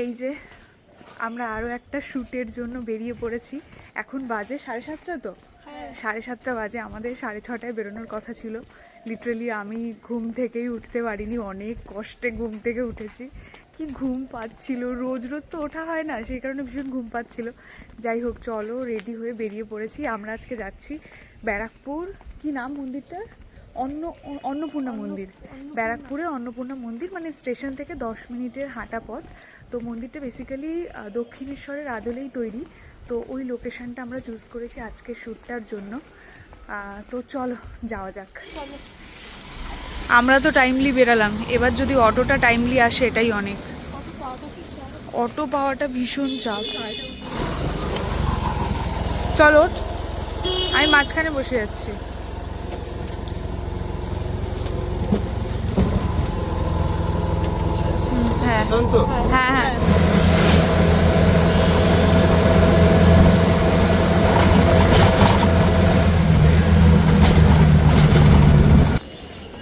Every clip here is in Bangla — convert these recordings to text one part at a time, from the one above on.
এই যে আমরা আরও একটা শ্যুটের জন্য বেরিয়ে পড়েছি। এখন বাজে 7:30 তো, 7:30 বাজে। আমাদের 6:30টায় বেরোনোর কথা ছিল। লিটারালি আমি ঘুম থেকেই উঠতে পারিনি, অনেক কষ্টে ঘুম থেকে উঠেছি। কি ঘুম পাচ্ছিল, রোজ রোজ তো ওঠা হয় না, সেই কারণে ভীষণ ঘুম পাচ্ছিল। যাই হোক, চলো রেডি হয়ে বেরিয়ে পড়েছি। আমরা আজকে যাচ্ছি ব্যারাকপুর, কি নাম মন্দিরটার? অন্নপূর্ণা মন্দির। ব্যারাকপুরে অন্নপূর্ণা মন্দির, মানে স্টেশন থেকে 10 মিনিটের হাঁটা পথ। তো মন্দিরটা বেসিক্যালি দক্ষিণেশ্বরের আদলেই তৈরি। তো ওই লোকেশনটা আমরা চুজ করেছি আজকে শ্যুটটার জন্য। তো চলো যাওয়া যাক। আমরা তো টাইমলি বেরালাম, এবার যদি অটোটা টাইমলি আসে এটাই অনেক। অটো পাওয়াটা ভীষণ চাপ। চলো, আমি মাঝখানে বসে যাচ্ছি। হ্যাঁ হ্যাঁ হ্যাঁ।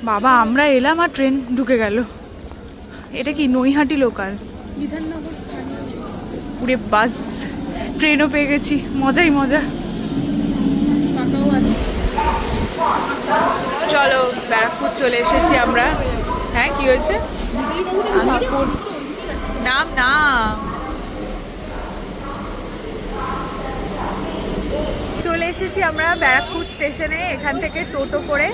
বাবা, আমরা এলাম আর ট্রেন ঢুকে গেল। এটা কি নৈহাটি লোকাল? বিধাননগর স্থানীয়। পুরে বাস, ট্রেনও পেয়ে গেছি, মজাই মজা। ফাঁকাও আছে। চলো, ব্যারাকপুর চলে এসেছি আমরা। হ্যাঁ, কি হয়েছে? নাম না, চলে এসেছি আমরা ব্যারাকপুর স্টেশনে। এখান থেকে টোটো করে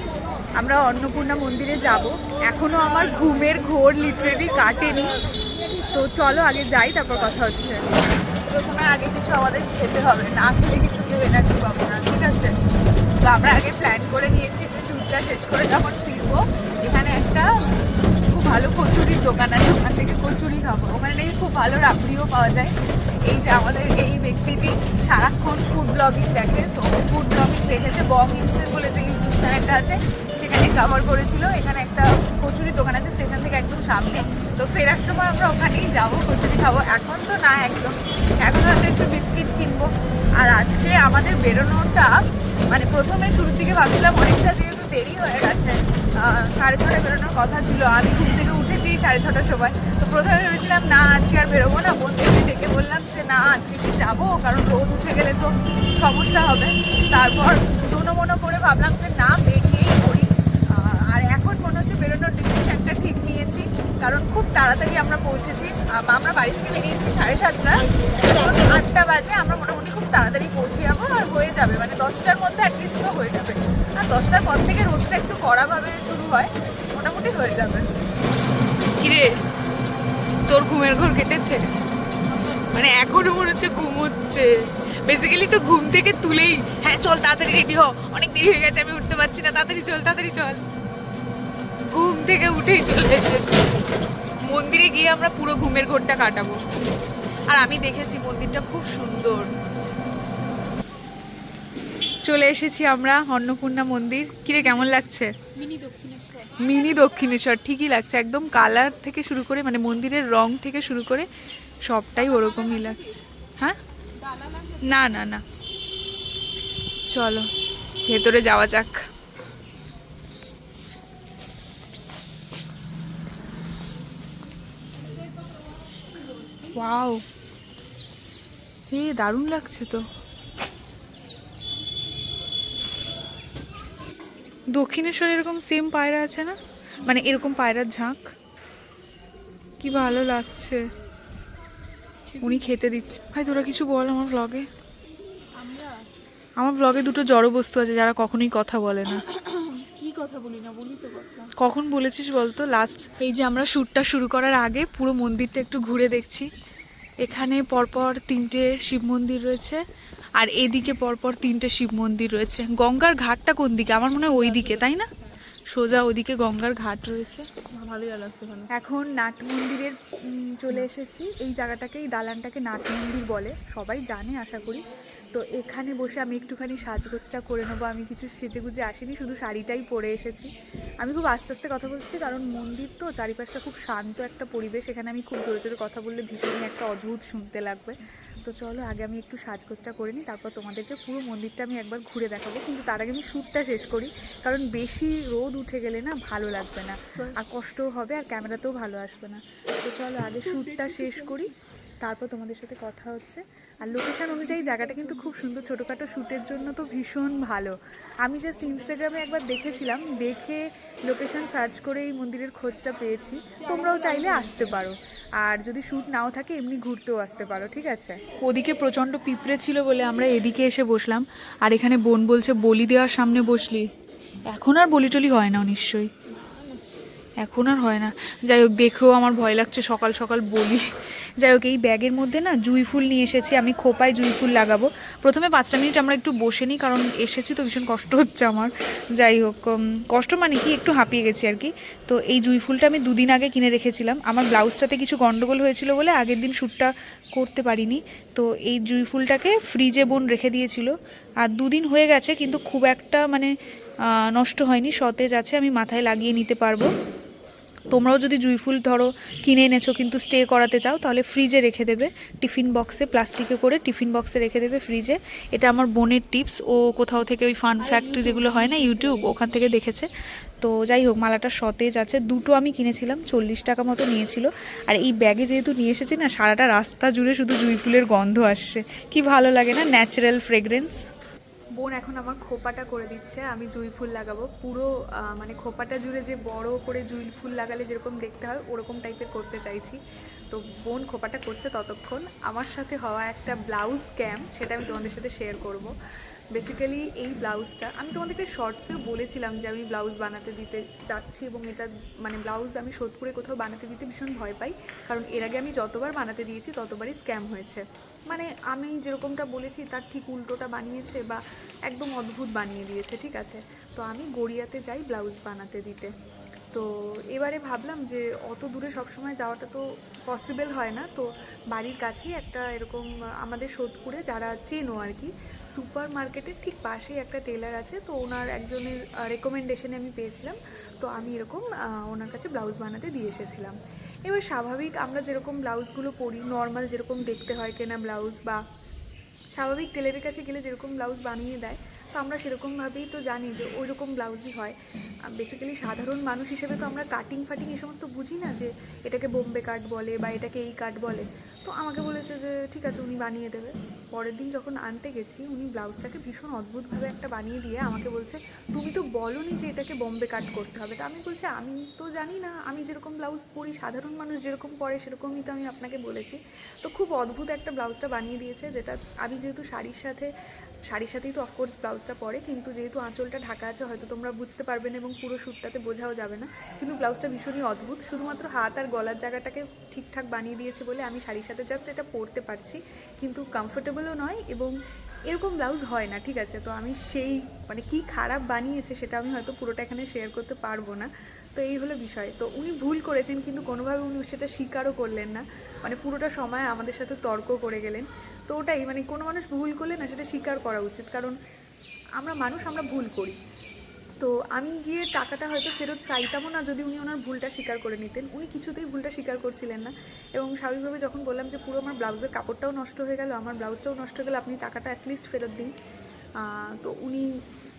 আমরা অন্নপূর্ণা মন্দিরে যাব। এখনো আমার ঘুমের ঘোর লিটারেলি কাটেনি। তো চলো আগে যাই, তারপর কথা হচ্ছে। প্রথমে আগে কিছু আমাদের খেতে হবে, না খেলে কিছু কেউ এনার্জি পাবো না, ঠিক আছে? তো আমরা আগে প্ল্যান করে নিয়েছি যে শ্যুটটা শেষ করে যখন ফিরবো, এখানে একটা খুব ভালো কচুরির দোকান আছে, ওখান থেকে কচুরি খাবো। ওখানে নাকি খুব ভালো রাবড়িও পাওয়া যায়। এই যে আমাদের এই ব্যক্তিটি সারাক্ষণ ফুড ব্লগিং দেখে, তো ফুড ব্লগিং দেখেছে, বং ইনসেন বলে যে ইউটিউব চ্যানেলটা আছে, সেখানে কভার করেছিল। এখানে একটা কচুরির দোকান আছে স্টেশন থেকে একদম সামনে। তো ফেরার সময় আমরা ওখানেই যাবো, কচুরি খাবো। এখন তো না, একদম এখন হয়তো একটু বিস্কিট কিনবো। আর আজকে আমাদের বেরোনোটা, মানে প্রথমে শুরুর দিকে ভাবছিলাম অনেকটা যেহেতু দেরি হয়ে গেছে, 6:30টায় বেরোনোর কথা ছিল। আমি ঘুম থেকে উঠেছি 6:30টার সময়। তো প্রথমে ভেবেছিলাম না, আজকে আর বেরোবো না। বন্ধুকে ডেকে বললাম যে না, আজকে কি যাবো, কারণ রোদ উঠে গেলে তো সমস্যা হবে। তারপর মনো করে ভাবলাম যে না, বেরিয়েই পড়ি। আর এখন মনে হচ্ছে বেরোনোর ডিসিশনটা ঠিক নিয়েছি, কারণ খুব তাড়াতাড়ি আমরা পৌঁছেছি। আমরা বাড়ি থেকে বেরিয়েছি 7:30, এখন 8টা বাজে। আমরা মোটামুটি খুব তাড়াতাড়ি পৌঁছে যাবো, আর হয়ে যাবে, মানে 10টার মধ্যে অ্যাটলিস্ট তো হয়ে যাবে। আর 10টার পর থেকে রোদটা একটু কড়াভাবে শুরু হয়, মোটামুটি হয়ে যাবে। কিরে, তোর ঘুমের ঘোর কেটেছে? মানে এখনো মনে হচ্ছে ঘুম হচ্ছে। বেসিক্যালি তো ঘুম থেকে তুলেই, হ্যাঁ চল তাড়াতাড়ি রেডি হ, অনেক দেরি হয়ে গেছে, আমি উঠতে পারছি না, তাড়াতাড়ি চল তাড়াতাড়ি চল। ঘুম থেকে উঠেই চলে এসেছি। মন্দিরে গিয়ে আমরা পুরো ঘুমের ঘোরটা কাটাবো। আর আমি দেখেছি মন্দিরটা খুব সুন্দর। চলে এসেছি আমরা অন্নপূর্ণা মন্দির। কিরে, কেমন লাগছে? মিনি দক্ষিণেশ্বর ঠিকই লাগছে, একদম কালার থেকে শুরু করে, মানে মন্দিরের রং থেকে শুরু করে সবটাই ওরকমই লাগছে। হ্যাঁ, না না না, চলো ভেতরে যাওয়া যাক। ওয়াও, দারুণ লাগছে তো। দক্ষিণেশ্বরে এরকম সেম পায়রা আছে না, মানে এরকম পায়রার ঝাঁক, কি ভালো লাগছে। উনি খেতে দিচ্ছে। ভাই তোরা কিছু বল আমার ব্লগে। আমার ব্লগে দুটো জড় বস্তু আছে যারা কখনোই কথা বলে না। কি কথা বলি না, বলি তো কথা। কখন বলেছিস বলতো লাস্ট? এই যে আমরা শ্যুটটা শুরু করার আগে পুরো মন্দিরটা একটু ঘুরে দেখছি। এখানে পরপর 3টে শিব মন্দির রয়েছে, আর এদিকে পরপর 3টে শিব মন্দির রয়েছে। গঙ্গার ঘাটটা কোন দিকে? আমার মনে হয় ওই দিকে, তাই না? সোজা ওদিকে গঙ্গার ঘাট রয়েছে। ভালোই লাগছে। এখন নাট মন্দিরের চলে এসেছি। এই জায়গাটাকে, এই দালানটাকে নাট মন্দির বলে, সবাই জানে আশা করি। তো এখানে বসে আমি একটুখানি সাজগোজটা করে নেবো। আমি কিছু সেজেগুজে আসিনি, শুধু শাড়িটাই পরে এসেছি। আমি খুব আস্তে আস্তে কথা বলছি কারণ মন্দির তো, চারিপাশটা খুব শান্ত একটা পরিবেশ। এখানে আমি খুব জোরে জোরে কথা বললে ভীষণই একটা অদ্ভুত শুনতে লাগবে। তো চলো আগে আমি একটু সাজগোজটা করে নিই, তারপর তোমাদেরকে পুরো মন্দিরটা আমি একবার ঘুরে দেখাবো। কিন্তু তার আগে আমি শ্যুটটা শেষ করি, কারণ বেশি রোদ উঠে গেলে না ভালো লাগবে না, আর কষ্টও হবে, আর ক্যামেরাতেও ভালো আসবে না। তো চলো আগে শ্যুটটা শেষ করি, তারপর তোমাদের সাথে কথা হচ্ছে। আর লোকেশান অনুযায়ী জায়গাটা কিন্তু খুব সুন্দর, ছোটোখাটো শ্যুটের জন্য তো ভীষণ ভালো। আমি জাস্ট ইনস্টাগ্রামে একবার দেখেছিলাম, দেখে লোকেশান সার্চ করে এই মন্দিরের খোঁজটা পেয়েছি। তোমরাও চাইলে আসতে পারো, আর যদি শ্যুট নাও থাকে এমনি ঘুরতেও আসতে পারো, ঠিক আছে। ওদিকে প্রচণ্ড পিঁপড়ে ছিল বলে আমরা এদিকে এসে বসলাম, আর এখানে বোন বলছে বলি দেওয়ার সামনে বসলি। এখন আর বলি টলি হয় না নিশ্চয়ই, এখন আর হয় না। যাই হোক, দেখেও আমার ভয় লাগছে সকাল সকাল বলি। যাই হোক, এই ব্যাগের মধ্যে না জুঁই ফুল নিয়ে এসেছি, আমি খোপায় জুঁই ফুল লাগাবো। প্রথমে 5টা মিনিট আমরা একটু বসে নিই, কারণ এসেছি তো ভীষণ কষ্ট হচ্ছে আমার। যাই হোক, কষ্ট মানে কি, একটু হাঁপিয়ে গেছি আর কি। তো এই জুঁই ফুলটা আমি 2 দিন আগে কিনে রেখেছিলাম। আমার ব্লাউজটাতে কিছু গন্ডগোল হয়েছিল বলে আগের দিন শ্যুটটা করতে পারিনি। তো এই জুঁই ফুলটাকে ফ্রিজে বোন রেখে দিয়েছিল, আর 2 দিন হয়ে গেছে, কিন্তু খুব একটা মানে নষ্ট হয়নি, সতেজ আছে, আমি মাথায় লাগিয়ে নিতে পারবো। তোমরাও যদি জুঁই ফুল ধরো কিনে এনেছো কিন্তু স্টে করাতে চাও, তাহলে ফ্রিজে রেখে দেবে, টিফিন বক্সে, প্লাস্টিকে করে টিফিন বক্সে রেখে দেবে ফ্রিজে। এটা আমার বোনের টিপস, ও কোথাও থেকে ওই ফান ফ্যাক্ট যেগুলো হয় না ইউটিউব, ওখান থেকে দেখেছে। তো যাই হোক, মালাটা সতেজ আছে। 2টো আমি কিনেছিলাম, 40 টাকা মতো নিয়েছিল। আর এই ব্যাগে যেহেতু নিয়ে এসেছি না, সারাটা রাস্তা জুড়ে শুধু জুঁই ফুলের গন্ধ আসছে, কি ভালো লাগে না, ন্যাচারাল ফ্রেগরেন্স। বোন এখন আমার খোপাটা করে দিচ্ছে, আমি জুঁই ফুল লাগাবো পুরো, মানে খোপাটা জুড়ে যে বড় করে জুঁই ফুল লাগালে যেরকম দেখতে হয় ওরকম টাইপের করতে চাইছি। তো বোন খোপাটা করছে, ততক্ষণ আমার সাথে হওয়া একটা ব্লাউজ স্ক্যাম, সেটা আমি তোমাদের সাথে শেয়ার করব। বেসিক্যালি এই ব্লাউজটা আমি তোমাদেরকে শর্টসেও বলেছিলাম যে আমি ব্লাউজ বানাতে দিতে যাচ্ছি, এবং এটা মানে ব্লাউজ আমি সোদপুরে কোথাও বানাতে দিতে ভীষণ ভয় পাই, কারণ এর আগে আমি যতবার বানাতে দিয়েছি ততবারই স্ক্যাম হয়েছে। মানে আমি যেরকমটা বলেছি তার ঠিক উল্টোটা বানিয়েছে, বা একদম অদ্ভুত বানিয়ে দিয়েছে, ঠিক আছে। তো আমি গড়িয়াতে যাই ব্লাউজ বানাতে দিতে। তো এবারে ভাবলাম যে অত দূরে সবসময় যাওয়াটা তো পসিবল হয় না, তো বাড়ির কাছেই একটা এরকম আমাদের সোদপুরে যারা চেনো আর কি, সুপার মার্কেটের ঠিক পাশেই একটা টেলার আছে, তো ওনার একজনের রেকমেন্ডেশনে আমি পেয়েছিলাম। তো আমি এরকম ওনার কাছে ব্লাউজ বানাতে দিয়ে এসেছিলাম। এবার স্বাভাবিক আমরা যেরকম ব্লাউজগুলো পরি, নর্মাল যেরকম দেখতে হয় কেনা ব্লাউজ, বা স্বাভাবিক টেলারের কাছে গেলে যেরকম ব্লাউজ বানিয়ে দেয়, তো আমরা সেরকমভাবেই তো জানি যে ওই রকম ব্লাউজই হয়। বেসিক্যালি সাধারণ মানুষ হিসেবে তো আমরা কাটিং ফাটিং এই সমস্ত বুঝি না, যে এটাকে বোম্বে কাট বলে বা এটাকে এই কাট বলে। তো আমাকে বলেছে যে ঠিক আছে উনি বানিয়ে দেবে। পরের দিন যখন আনতে গেছি, উনি ব্লাউজটাকে ভীষণ অদ্ভুতভাবে একটা বানিয়ে দিয়ে আমাকে বলছে, তুমি তো বলোনি যে এটাকে বোম্বে কাট করতে হবে। তো আমি বলছি আমি তো জানি না, আমি যেরকম ব্লাউজ পরি, সাধারণ মানুষ যেরকম পরে সেরকমই তো আমি আপনাকে বলেছি। তো খুব অদ্ভুত একটা ব্লাউজটা বানিয়ে দিয়েছে, যেটা আমি যেহেতু শাড়ির সাথেই তো অফকোর্স ব্লাউজটা পরে, কিন্তু যেহেতু আঁচলটা ঢাকা আছে হয়তো তোমরা বুঝতে পারবে না এবং পুরো শ্যুটটাতে বোঝাও যাবে না, কিন্তু ব্লাউজটা ভীষণই অদ্ভুত। শুধুমাত্র হাত আর গলার জায়গাটাকে ঠিকঠাক বানিয়ে দিয়েছে বলে আমি শাড়ির সাথে জাস্ট এটা পরতে পারছি, কিন্তু কমফোর্টেবলও নয়, এবং এরকম ব্লাউজ হয় না, ঠিক আছে। তো আমি সেই মানে কি খারাপ বানিয়েছে সেটা আমি হয়তো পুরোটা এখানে শেয়ার করতে পারবো না। তো এই হলো বিষয়। তো উনি ভুল করেছেন, কিন্তু কোনোভাবে উনি সেটা স্বীকারও করলেন না, মানে পুরোটা সময় আমাদের সাথে তর্ক করে গেলেন। তো ওটাই, মানে কোনো মানুষ ভুল করলে না সেটা স্বীকার করা উচিত, কারণ আমরা মানুষ, আমরা ভুল করি। তো আমি গিয়ে টাকাটা হয়তো ফেরত চাইতামও না যদি উনি ওনার ভুলটা স্বীকার করে নিতেন। উনি কিছুতেই ভুলটা স্বীকার করছিলেন না, এবং স্বাভাবিকভাবে যখন বললাম যে পুরো আমার ব্লাউজের কাপড়টাও নষ্ট হয়ে গেল, আমার ব্লাউজটাও নষ্ট হয়ে গেল, আপনি টাকাটা অ্যাটলিস্ট ফেরত দিন। তো উনি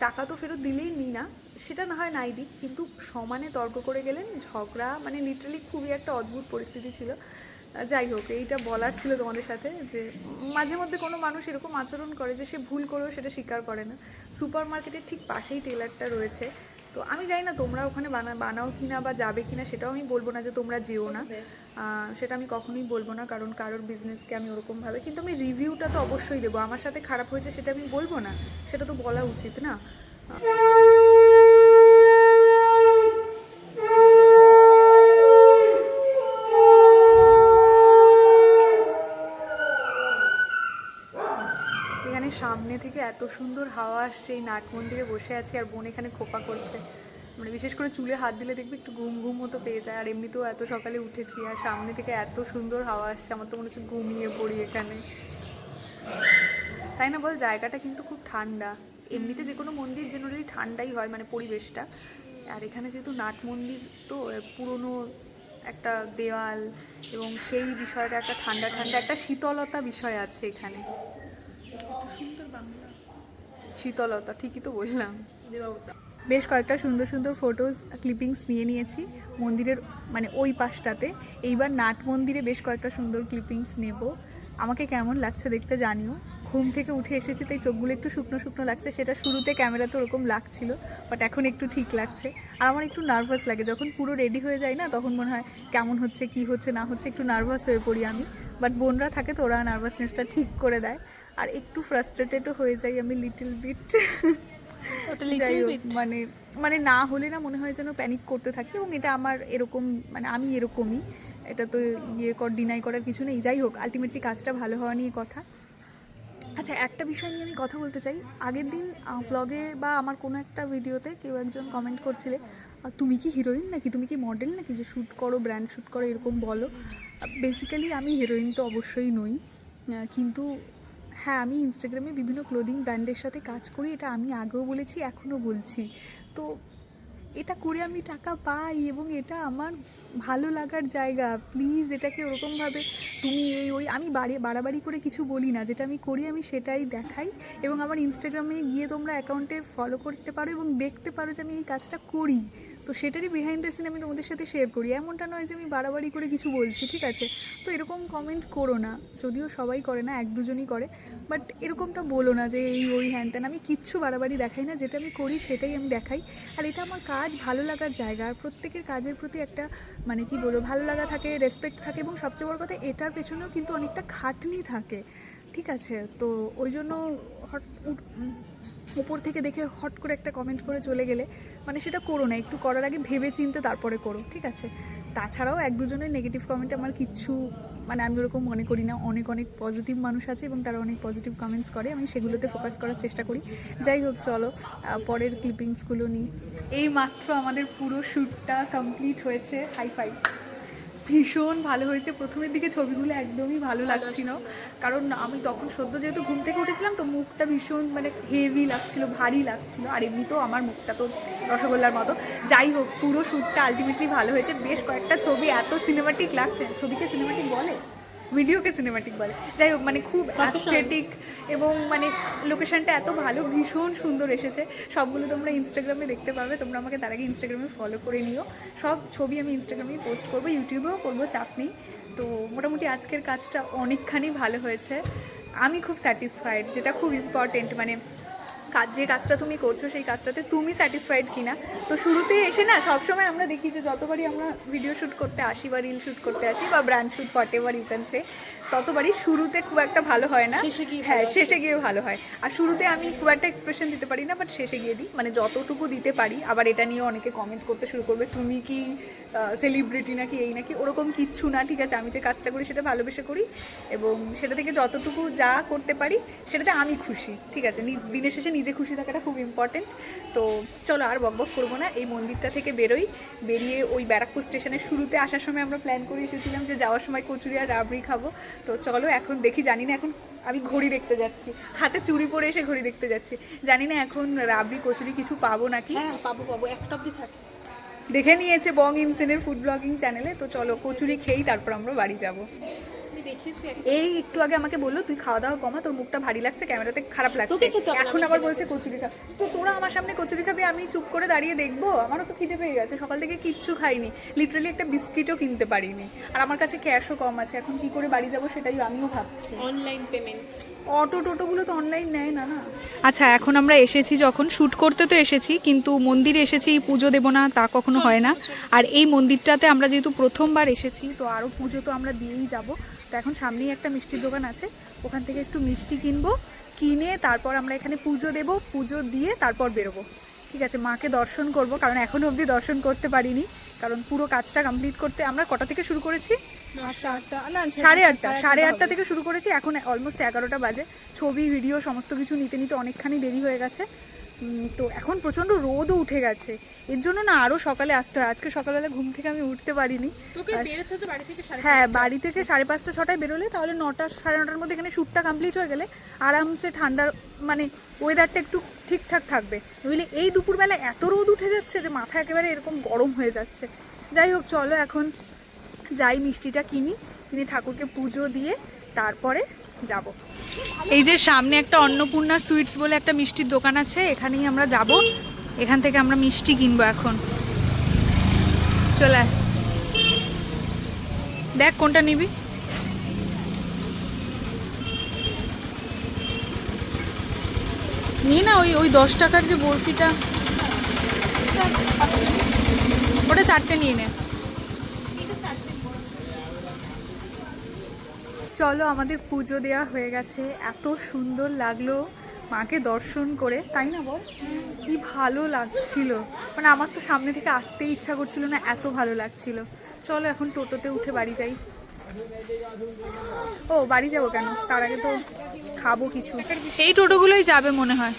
টাকা তো ফেরত দিলেই নি না, সেটা না হয় নাই দিক, কিন্তু সমানে তর্ক করে গেলেন, ঝগড়া, মানে লিটারালি খুবই একটা অদ্ভুত পরিস্থিতি ছিল। যাই হোক, এইটা বলার ছিল তোমাদের সাথে, যে মাঝে মধ্যে কোনো মানুষ এরকম আচরণ করে যে সে ভুল করেও সেটা স্বীকার করে না। সুপার মার্কেটের ঠিক পাশেই টেলারটা রয়েছে। তো আমি জানি না তোমরা ওখানে বানাও কিনা বা যাবে কিনা, সেটাও আমি বলবো না যে তোমরা যেও না, সেটা আমি কখনোই বলবো না, কারণ কারোর বিজনেসকে আমি ওরকমভাবে, কিন্তু আমি রিভিউটা তো অবশ্যই দেবো। আমার সাথে খারাপ হয়েছে সেটা আমি বলবো না, সেটা তো বলা উচিত না। এখানে সামনে থেকে এত সুন্দর হাওয়া আসছে, এই নাট মন্দিরে বসে আছি আর বোন এখানে খোপা করছে, মানে বিশেষ করে চুলে হাত দিলে দেখবে একটু ঘুম ঘুম মতো পেয়ে যায়। আর এমনিতেও এত সকালে উঠেছি আর সামনে থেকে এত সুন্দর হাওয়া আসছে, আমার তো মনে হচ্ছে ঘুমিয়ে পড়ি এখানে। তাই না বল? জায়গাটা কিন্তু খুব ঠান্ডা। এমনিতে যে কোনো মন্দির জেনারেলি ঠান্ডাই হয়, মানে পরিবেশটা। আর এখানে যেহেতু নাট মন্দির, তো পুরনো একটা দেওয়াল এবং সেই বিষয়টা একটা ঠান্ডা ঠান্ডা একটা শীতলতা বিষয় আছে এখানে। সুন্দর বাংলা শীতলতা, ঠিকই তো বললাম। বেশ কয়েকটা সুন্দর সুন্দর ফটোজ ক্লিপিংস নিয়ে নিয়েছি মন্দিরের মানে ওই পাশটাতে। এইবার নাট মন্দিরে বেশ কয়েকটা সুন্দর ক্লিপিংস নেব। আমাকে কেমন লাগছে দেখতে জানিও। ঘুম থেকে উঠে এসেছি তাই চোখগুলো একটু শুকনো শুকনো লাগছে, সেটা শুরুতে ক্যামেরাতে ওরকম লাগছিল, বাট এখন একটু ঠিক লাগছে। আর আমার একটু নার্ভাস লাগে যখন পুরো রেডি হয়ে যায় না, তখন মনে হয় কেমন হচ্ছে, কি হচ্ছে না হচ্ছে, একটু নার্ভাস হয়ে পড়ি আমি। বাট বোনরা থাকে তো ওরা নার্ভাসনেসটা ঠিক করে দেয়। আর একটু ফ্রাস্ট্রেটেডও হয়ে যাই আমি লিটল বিট। মানে মানে না হলে না মনে হয় যেন প্যানিক করতে থাকি, এবং এটা আমার এরকম, মানে আমি এরকমই। এটা তো ডিনাই করার কিছু নেই। যাই হোক, আলটিমেটলি কাজটা ভালো হওয়া নিয়ে কথা। আচ্ছা, একটা বিষয় নিয়ে আমি কথা বলতে চাই। আগের দিন ব্লগে বা আমার কোনো একটা ভিডিওতে কেউ একজন কমেন্ট করছিলে, তুমি কি হিরোইন নাকি, তুমি কি মডেল নাকি, যে শ্যুট করো, ব্র্যান্ড শ্যুট করো, এরকম বলো। বেসিক্যালি আমি হিরোইন তো অবশ্যই নই, কিন্তু হ্যাঁ, আমি ইনস্টাগ্রামে বিভিন্ন ক্লোদিং ব্র্যান্ডের সাথে কাজ করি। এটা আমি আগেও বলেছি, এখনও বলছি। তো এটা করে আমি টাকা পাই এবং এটা আমার ভালো লাগার জায়গা। প্লিজ এটাকে ওরকমভাবে তুমি এই ওই আমি বাড়াবাড়ি করে কিছু বলি না। যেটা আমি করি আমি সেটাই দেখাই, এবং আমার ইনস্টাগ্রামে গিয়ে তোমরা অ্যাকাউন্টে ফলো করতে পারো এবং দেখতে পারো যে আমি এই কাজটা করি। তো সেটারই বিহাইন্ড দ্য সিন আমি তোমাদের সাথে শেয়ার করি। এমনটা নয় যে আমি বাড়াবাড়ি করে কিছু বলছি, ঠিক আছে? তো এরকম কমেন্ট করো না, যদিও সবাই করে না, এক দুজনই করে, বাট এরকমটা বলো না যে এই ওই হ্যান ত্যান। আমি কিচ্ছু বাড়াবাড়ি দেখাই না, যেটা আমি করি সেটাই আমি দেখাই। আর এটা আমার কাজ, ভালো লাগার জায়গা। আর প্রত্যেকের কাজের প্রতি একটা মানে কি বলবো, ভালো লাগা থাকে, রেসপেক্ট থাকে, এবং সবচেয়ে বড় কথা এটার পেছনেও কিন্তু অনেকটা খাটনি থাকে, ঠিক আছে? তো ওই জন্য উপর থেকে দেখে হট করে একটা কমেন্ট করে চলে গেলে মানে সেটা করো না। একটু করার আগে ভেবে চিন্তে তারপরে করো, ঠিক আছে? তাছাড়াও এক দুজনের নেগেটিভ কমেন্ট আমার কিচ্ছু মানে আমি ওরকম মনে করি না। অনেক অনেক পজিটিভ মানুষ আছে এবং তারা অনেক পজিটিভ কমেন্টস করে, আমি সেগুলোতে ফোকাস করার চেষ্টা করি। যাই হোক, চলো পরের ক্লিপিংসগুলো নিই। এই মাত্র আমাদের পুরো শ্যুটটা কমপ্লিট হয়েছে। Hi fi. ভীষণ ভালো হয়েছে। প্রথমের দিকে ছবিগুলো একদমই ভালো লাগছিল, কারণ আমি তখন সদ্য যেহেতু ঘুম থেকে উঠেছিলাম, তো মুখটা ভীষণ মানে হেভি লাগছিল, ভারী লাগছিল। আর এমনিতেও আমার মুখটা তো রসগোল্লার মতো। যাই হোক, পুরো শ্যুটটা আলটিমেটলি ভালো হয়েছে। বেশ কয়েকটা ছবি এত সিনেমাটিক লাগছে। ছবিকে সিনেমাটিক বলে, ভিডিওকে সিনেমাটিক বলে। যাই হোক, মানে খুব অ্যাস্থেটিক, এবং মানে লোকেশনটা এত ভালো, ভীষণ সুন্দর এসেছে। সবগুলো তোমরা ইনস্টাগ্রামে দেখতে পাবে। তোমরা আমাকে তার আগে ইনস্টাগ্রামে ফলো করে নিও। সব ছবি আমি ইনস্টাগ্রামেই পোস্ট করবো, ইউটিউবেও করবো, চাপ নেই। তো মোটামুটি আজকের কাজটা অনেকখানি ভালো হয়েছে। আমি খুব স্যাটিসফাইড, যেটা খুব ইম্পর্টেন্ট। মানে যে কাজটা তুমি করছো সেই কাজটাতে তুমি স্যাটিসফাইড কিনা। তো শুরুতে এসে না সবসময় আমরা দেখি যে যতবারই আমরা ভিডিও শ্যুট করতে আসি বা রিল শ্যুট করতে আসি বা brand shoot whatever you can say, ততবারই শুরুতে খুব একটা ভালো হয় না, হ্যাঁ শেষে গিয়ে ভালো হয়। আর শুরুতে আমি খুব একটা এক্সপ্রেশন দিতে পারি না, বাট শেষে গিয়ে দিই, মানে যতটুকু দিতে পারি। আবার এটা নিয়ে অনেকে কমেন্ট করতে শুরু করবে, তুমি কি সেলিব্রিটি নাকি এই নাকি, ওরকম কিচ্ছু না, ঠিক আছে? আমি যে কাজটা করি সেটা ভালোবেসে করি, এবং সেটা থেকে যতটুকু যা করতে পারি সেটাতে আমি খুশি, ঠিক আছে? দিনের শেষে নিজে খুশি থাকাটা খুব ইম্পর্টেন্ট। তো চলো আর বকবক করবো না, এই মন্দিরটা থেকে বেরিয়ে ওই ব্যারাকপুর স্টেশনের শুরুতে আসার সময় আমরা প্ল্যান করে এসেছিলাম যে যাওয়ার সময় কচুরি আর রাবড়ি খাবো। তো চলো এখন দেখি, জানি না এখন আমি ঘড়ি দেখতে যাচ্ছি, হাতে চুড়ি পরে এসে ঘড়ি দেখতে যাচ্ছি, জানি না এখন রাবড়ি কচুরি কিছু পাবো নাকি। হ্যাঁ পাবো, একটা অবধি থাকে। দেখে নিয়েছে বং ইনসেনের ফুড ব্লগিং চ্যানেলে। তো চলো কচুরি খেয়েই তারপর আমরা বাড়ি যাবো। এই একটু আগে আমাকে বললো তুই খাওয়া দাওয়া কমা, তোর মুখটা ভারী লাগছে, ক্যামেরাতে খারাপ লাগছে, এখন আবার বলছে কচুরি খা। তো তোরা আমার সামনে কচুরি খাবি, আমি চুপ করে দাঁড়িয়ে দেখবো? আমারও তো খিদে পেয়ে গেছে, সকাল থেকে কিচ্ছু খাইনি, লিটারালি একটা বিস্কিটও কিনতে পারিনি, আর আমার কাছে ক্যাশও কম আছে। এখন কি করে বাড়ি যাবো সেটাই আমিও ভাবছি। অনলাইন পেমেন্ট, টোটোগুলো তো অনলাইন নেয় না। আচ্ছা, এখন আমরা এসেছি যখন শ্যুট করতে, তো এসেছি কিন্তু মন্দিরে এসেছি, পুজো দেবো না তা কখনো হয় না। আর এই মন্দিরটাতে আমরা যেহেতু প্রথমবার এসেছি, তো আরও পুজো তো আমরা দিয়েই যাব। তো এখন সামনেই একটা মিষ্টির দোকান আছে, ওখান থেকে একটু মিষ্টি কিনবো, কিনে তারপর আমরা এখানে পুজো দেবো, পুজো দিয়ে তারপর বেরোবো, ঠিক আছে? মাকে দর্শন করব, কারণ এখনও অবধি দর্শন করতে পারিনি, কারণ পুরো কাজটা কমপ্লিট করতে আমরা কটা থেকে শুরু করেছি? সাড়ে আটটা থেকে শুরু করেছি, এখন অলমোস্ট 11টা বাজে। ছবি ভিডিও সমস্ত কিছু নিতে নিতে অনেকখানি দেরি হয়ে গেছে। তো এখন প্রচণ্ড রোদও উঠে গেছে, এর জন্য না আরও সকালে আসতে হয়। আজকে সকালবেলা ঘুম থেকে আমি উঠতে পারিনি। তোকে বেরোতে হতো বাড়ি থেকে হ্যাঁ, বাড়ি থেকে 5:30 6টায় বেরোলে তাহলে 9টা 9:30টার মধ্যে এখানে শ্যুটটা কমপ্লিট হয়ে গেলে আরামসে ঠান্ডার মানে ওয়েদারটা একটু ঠিকঠাক থাকবে। নইলে এই দুপুরবেলা এত রোদ উঠে যাচ্ছে যে মাথা একেবারে এরকম গরম হয়ে যাচ্ছে। যাই হোক, চলো এখন যাই, মিষ্টিটা কিনি, ঠাকুরকে পুজো দিয়ে তারপরে যাব। এই যে সামনে একটা অন্নপূর্ণা সুইটস বলে একটা মিষ্টির দোকান আছে, এখানেই আমরা যাব। এখান থেকে আমরা মিষ্টি কিনবো এখন। চলে আয়, দেখ কোনটা নিবি। নিয়ে না ওই 10 টাকার যে বরফিটা, ওটা 4টে নিয়ে নে। চলো, আমাদের পুজো দেওয়া হয়ে গেছে। এত সুন্দর লাগলো মাকে দর্শন করে, তাই না বল? কি ভালো লাগছিল, মানে আমার তো সামনে থেকে আসতেই ইচ্ছা করছিল না, এত ভালো লাগছিল। চলো এখন টোটোতে উঠে বাড়ি যাই। ও বাড়ি যাবো কেন, তার আগে তো খাবো কিছু। এই টোটোগুলোই যাবে মনে হয়।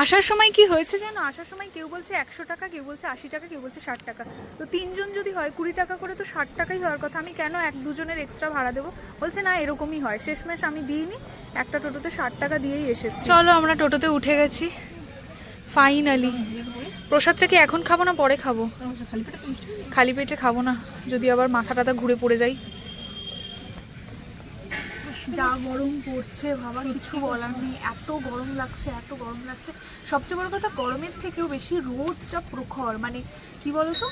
আসার সময় কি হয়েছে জানো, আসার সময় কেউ বলছে 100 টাকা, কেউ বলছে 80 টাকা, কেউ বলছে 60 টাকা। তো 3 জন যদি হয় 20 টাকা করে, তো 60 টাকাই হওয়ার কথা। আমি কেন 1-2 জনের এক্সট্রা ভাড়া দেবো? বলছে না এরকমই হয়। শেষমেশ আমি দিইনি, একটা টোটোতে 60 টাকা দিয়েই এসেছি। চলো আমরা টোটোতে উঠে গেছি ফাইনালি। প্রসাদটা কি এখন খাবো না পরে খাবো? খালি পেটে খাবো না, যদি আবার মাথা টাথা ঘুরে পড়ে যাই। যা গরম পড়ছে বাবা, কিছু বলার নেই। এত গরম লাগছে, এত গরম লাগছে। সবচেয়ে বড় কথা, গরমের থেকেও বেশি রোদটা প্রখর। মানে কি বলতো,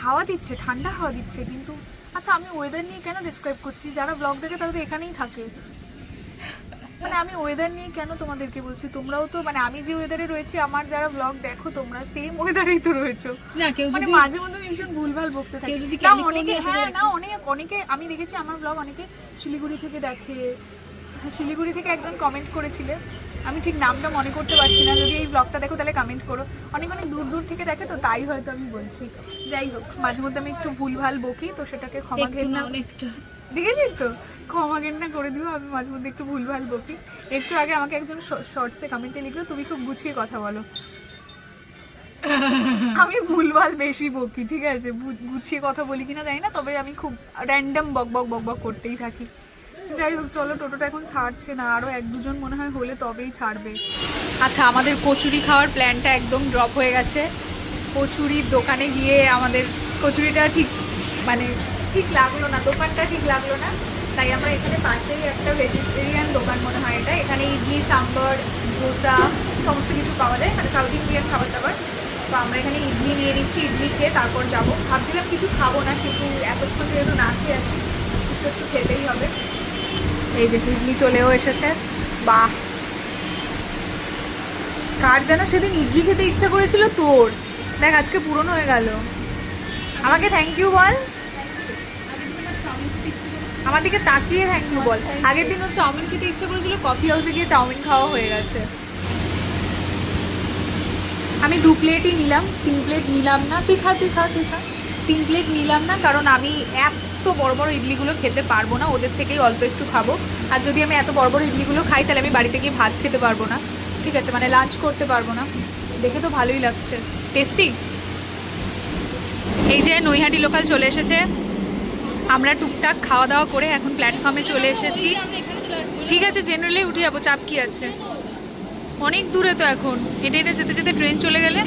হাওয়া দিচ্ছে, ঠান্ডা হাওয়া দিচ্ছে কিন্তু। আচ্ছা, আমি ওয়েদার নিয়ে কেন ডিসক্রাইব করছি? যারা ব্লগ দেখে তারা তো এখানেই থাকে। মানে আমি ওয়েদার নিয়ে কেন তোমাদেরকে বলছি? তোমরাও তো, মানে আমি যে ওয়েদারে রয়েছি, আমার যারা ব্লগ দেখো তোমরা সেম ওয়েদারেই তো রয়েছো। মানে মাঝে মধ্যে ভীষণ ভুলভাল বকতে থাকি। অনেকে আমি দেখেছি আমার ব্লগ অনেকে শিলিগুড়ি থেকে দেখে। শিলিগুড়ি থেকে একজন কমেন্ট করেছিলে, আমি ঠিক নামটা মনে করতে পারছি না। যদি এই ব্লগটা দেখো তাহলে কমেন্ট করো। অনেক দূর দূর থেকে দেখে, তো তাই হয়তো আমি বলছি। যাই হোক, মাঝে মধ্যে আমি একটু ভুলভাল বকি, তো সেটাকে ক্ষমা ঘেন্না অনেকটা দেখেছিস তো, ক্ষমা ঘেন্না করে দিও। আমি মাঝে মধ্যে একটু ভুলভাল বকি। একটু আগে আমাকে একজন শর্টসে কমেন্টে লিখলো, তুমি খুব গুছিয়ে কথা বলো। আমি ভুলভাল বেশি বকি, ঠিক আছে? গুছিয়ে কথা বলি কিনা জানি না, তবে আমি খুব র্যান্ডম বক বক বক বক করতেই থাকি। যাই হোক, চলো, টোটোটা এখন ছাড়ছে না, আরও 1-2 জন মনে হয় হলে তবেই ছাড়বে। আচ্ছা, আমাদের কচুরি খাওয়ার প্ল্যানটা একদম ড্রপ হয়ে গেছে। কচুরির দোকানে গিয়ে আমাদের কচুরিটা ঠিক লাগলো না, দোকানটা ঠিক লাগলো না। তাই আমরা এখানে পাশেই একটা ভেজিটেরিয়ান দোকান মনে হয় এটা, এখানে ইডলি, সাম্বার, ধোসা সমস্ত কিছু পাওয়া যায়, মানে সাউথ ইন্ডিয়ান খাবার দাবার। তো আমরা এখানে ইডলি নিয়ে নিচ্ছি, ইডলি খেয়ে তারপর যাবো। ভাবছিলাম কিছু খাবো না, কিন্তু এতক্ষণ যেহেতু না খেয়ে আছি, কিছু একটু খেতেই হবে। এই যে ইডলি চলেও এসেছে। বাহ, কার যেন সেদিন ইডলি খেতে ইচ্ছা করেছিল তোর, দেখ আজকে পূরণ হয়ে গেল। আমাকে থ্যাংক ইউ বল, আমার দিকে তাকিয়ে থ্যাংক ইউ বল। আগের দিন ও চাউমিন খেতে ইচ্ছা করেছিল, কফি হাউসে গিয়ে চাউমিন খাওয়া হয়ে গেছে। আমি 2 প্লেটই নিলাম, 3 প্লেট নিলাম না। তুই খা 3 প্লেট নিলাম না, কারণ আমি এত বড় বড় ইডলিগুলো খেতে পারবো না, ওদের থেকেই অল্প একটু খাবো। আর যদি আমি এত বড় বড় ইডলিগুলো খাই, তাহলে আমি বাড়িতে গিয়ে ভাত খেতে পারবো না, ঠিক আছে? মানে লাঞ্চ করতে পারবো না। দেখে তো ভালোই লাগছে, টেস্টি। এই যে নৈহাটি লোকাল চলে এসেছে। আমরা টুকটাক খাওয়া দাওয়া করে এখন প্ল্যাটফর্মে চলে এসেছি। ঠিক আছে, জেনারেলি উঠে যাবো, চাপ কি আছে? অনেক দূরে তো, এখন হেঁটে হেঁটে যেতে যেতে ট্রেন চলে গেলে